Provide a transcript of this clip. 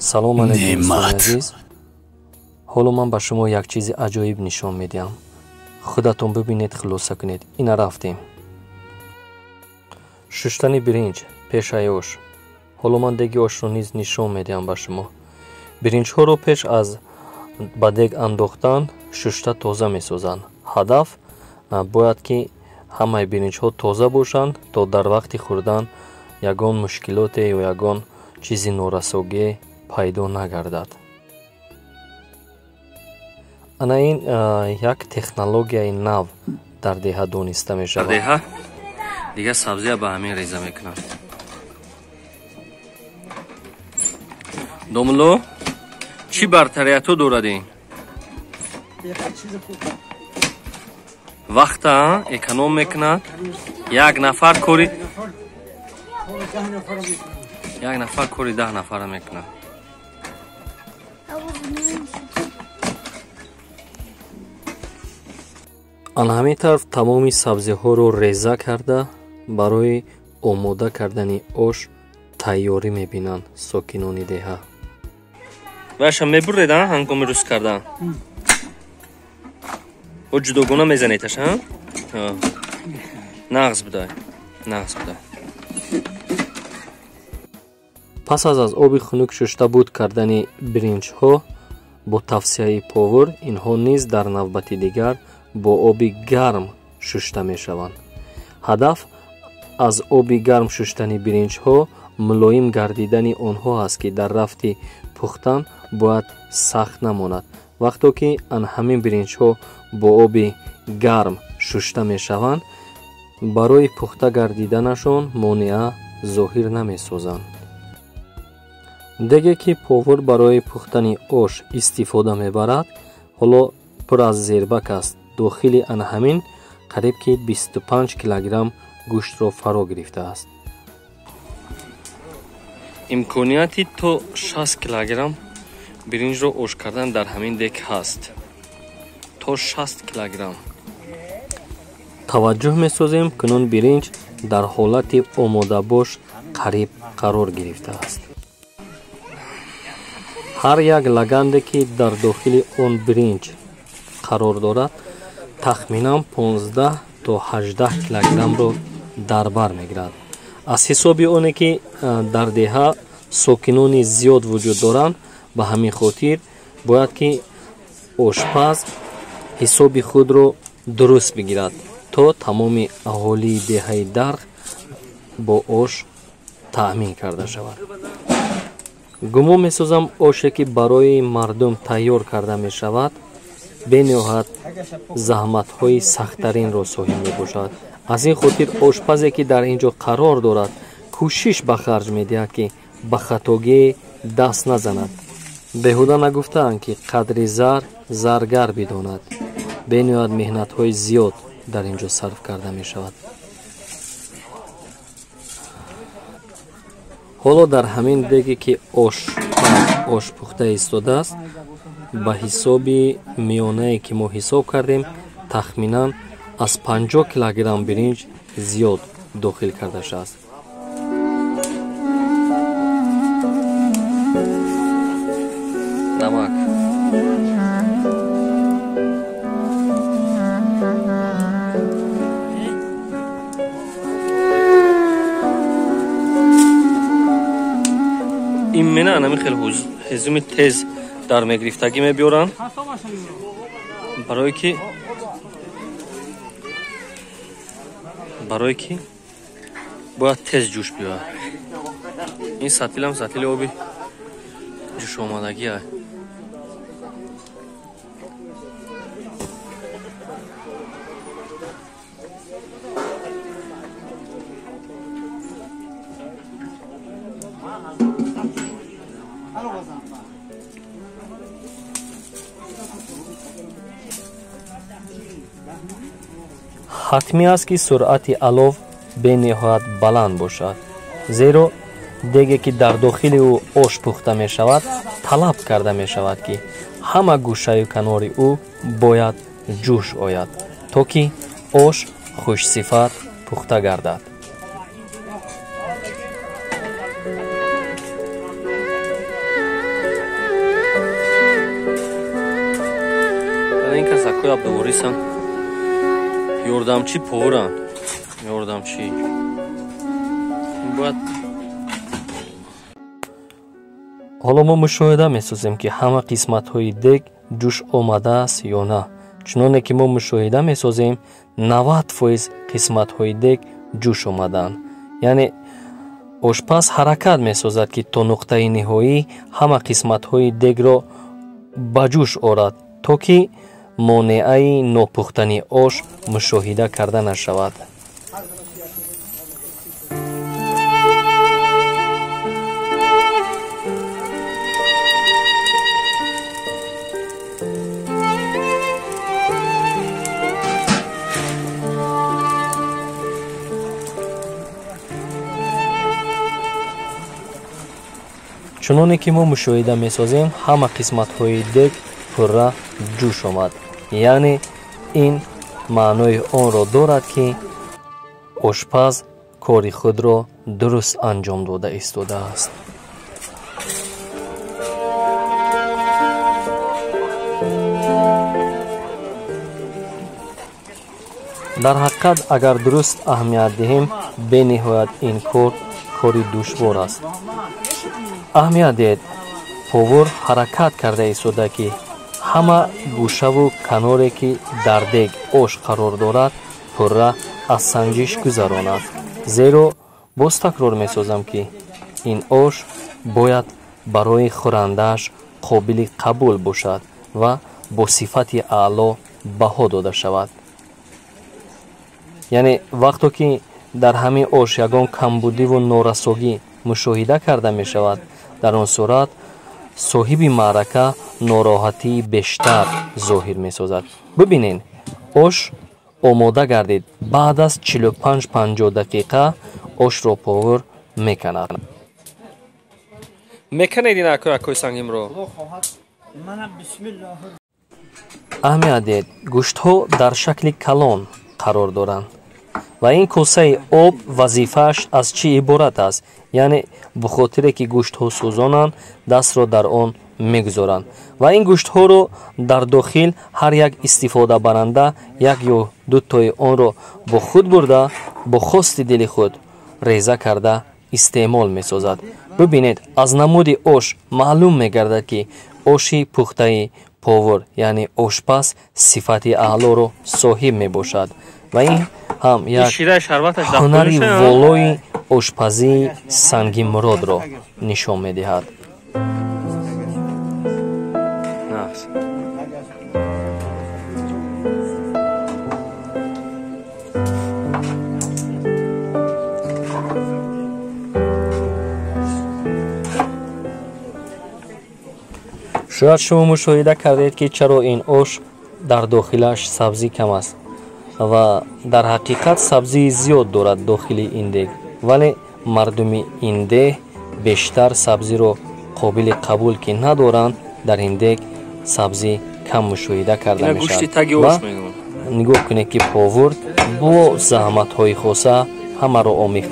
салом алайкум дӯстони азиз. ҳоло ман ба шумо як чизи аҷоиб нишон медиҳам. худатон бибинед, хулоса кунед. ина рафтем. шуштани биринҷ пешаи ош. ҳоло ман деги ошро низ нишон медиҳам ба шумо. биринҷҳоро пеш аз ба дег андохтан шушта тоза месозанд. ҳадаф бояд ки ҳамаи биринҷҳо тоза бошанд, то дар вақти хӯрдан ягон мушкилоте ё ягон чизи норасогие пайдо нагардад. ана ин як технологияи нав дар деҳа дониста мешавад. дар деҳа дигар сабзия ба ҳамин реза мекунам. домло чӣ бартариятҳо дорад ин? вақта эконом мекунад. як нафар кори 10 нафара мекунад. ан ҳамин тарф тамоми сабзиҳоро реза карда барои омода кардани ош тайёрӣ мебинанд сокинони деҳа. ваша мебуред ҳангоми рӯз кардан? о ҷудогона мезанедаш? нағз будай. пас аз оби хунук шушта буд кардани биринҷҳо бо тавсияи повур, инҳо низ дар навбати дигар бо оби гарм шушта мешаванд. ҳадаф аз оби гарм шуштани биринҷҳо мулоим гардидани онҳо аст ки дар рафти пухтан бояд сахт намонад. вақто ки ан ҳамин биринҷҳо бо оби гарм шушта мешаванд, барои пухта гардиданашон монеа зоҳир намесозанд. деге ки повур барои пухтани ош истифода мебарад, ҳоло пур аз зербак аст. дохили ан ҳамин қариб ки 25 килограмм гӯштро фаро гирифтааст. имконияти то 60 килограмм биринҷро ош кардан дар ҳамин дег ҳаст. то 60 килограмм. таваҷҷӯҳ месозем кунун биринҷ дар ҳолати омодабош қариб қарор гирифтааст. ҳар як лаганде ки дар дохили он биринҷ қарор дорад, тахминан 15 то 18 килограммро дар бар мегирад. аз ҳисоби оне ки дар деҳа сокинони зиёд вуҷуд доранд, ба ҳамин хотир бояд ки ошпаз ҳисоби худро дуруст бигирад, то тамоми аҳолии деҳаи дарх бо ош таъмин карда шавад. гумон месозам оше ки барои мардум тайёр карда мешавад, бениҳоят заҳматҳои сахттаринро соҳиб мебошад. аз ин хотир ошпазе ки дар ин ҷо қарор дорад, кӯшиш ба харҷ медиҳад ки ба хатогӣ даст назанад. беҳуда нагуфтаанд ки қадри зар заргар бидонад. бениҳоят меҳнатҳои зиёд дар ин ҷо сарф карда мешавад. ҳоло дар ҳамин деге ки ош пухта истодааст, ба ҳисоби миёнае ки мо ҳисоб кардем, тахминан аз 50 килограмм биринҷ зиёд дохил карда шудааст. намак. ин мена анами хел ҳизми тез дар мегирифтагӣ мебиёранд, барое ки бояд тез ҷӯш биёяд. ин сатилам сатили оби ҷӯшомадагия. ҳатмӣ аст ки суръати алов бениҳоят баланд бошад, зеро деге ки дар дохили ӯ ош пухта мешавад, талаб карда мешавад ки ҳама гӯшаю канори ӯ бояд ҷӯш ояд, то ки ош хушсифат пухта гардад. Такой обдоворисам ёрдамчи поваран. Ёрдамчи. Бад. ҳоло мо мушоҳида месозем ки ҳама қисматҳои дег ҷӯш омадааст ё на. чуноне ки мо мушоҳида месозем 90% қисматҳои дег ҷӯш омадаанд. яъне ошпаз ҳаракат месозад ки то нуқтаи ниҳоӣ ҳама қисматҳои дегро ба ҷӯш орад, то ки монеаи нопухтани ош мушоҳида карда нашавад. чуноне ки мо мушоҳида месозем ҳама қисматҳои дег пурра ҷӯш омад. яъне ин маънои онро дорад ки ошпаз кори худро дуруст анҷом дода истодааст. дар ҳақиқат агар дуруст аҳамият диҳем бениҳоят ин кори душвор аст. аҳамият диҳед, повар ҳаракат карда истода ки ҳама гӯшаву каноре ки дар дег ош қарор дорад пурра аз санҷиш гузаронад. зеро боз такрор месозам ки ин ош бояд барои хӯрандааш қобили қабул бошад ва бо сифати аъло баҳо дода шавад. яъне вақто ки дар ҳамин ош ягон камбудиву норасогӣ мушоҳида карда мешавад, дар он сурат соҳиби маърака нороҳатии бештар зоҳир месозад. бибинед, ош омода гардид. баъд аз 45-50 дақиқа ошро повар меканад. меканед ин акои сангимро. аҳамият диҳед, гӯштҳо дар шакли калон қарор доранд ва ин косаи об вазифааш аз чӣ иборат аст? яъне бихотире ки гӯштҳо сӯзонанд, дастро дар он мегузоранд ва ин гӯштҳоро дар дохил ҳар як истифодабаранда як ё дутои онро бо худ бурда бо хости дили худ реза карда истеъмол месозад. бибинед, аз намуди ош маълум мегардад ки оши пухтаи повар яъне ошпаз сифати аълоро соҳиб мебошад ва ин ҳам як ҳунари волои ошпазии сангимуродро нишон медиҳад. шояд шумо мушоҳида кардед ки чаро ин ош дар дохилаш сабзӣ кам аст ва дар ҳақиқат сабзии зиёд дорад дохили ин дег, вале мардуми ин деҳ бештар сабзиро қобили қабул ки надоранд, дар ин дег сабзӣ кам мушоҳида карда мешавад. ва нигоҳ кунед ки повар бо заҳматҳои хоса ҳамаро омехта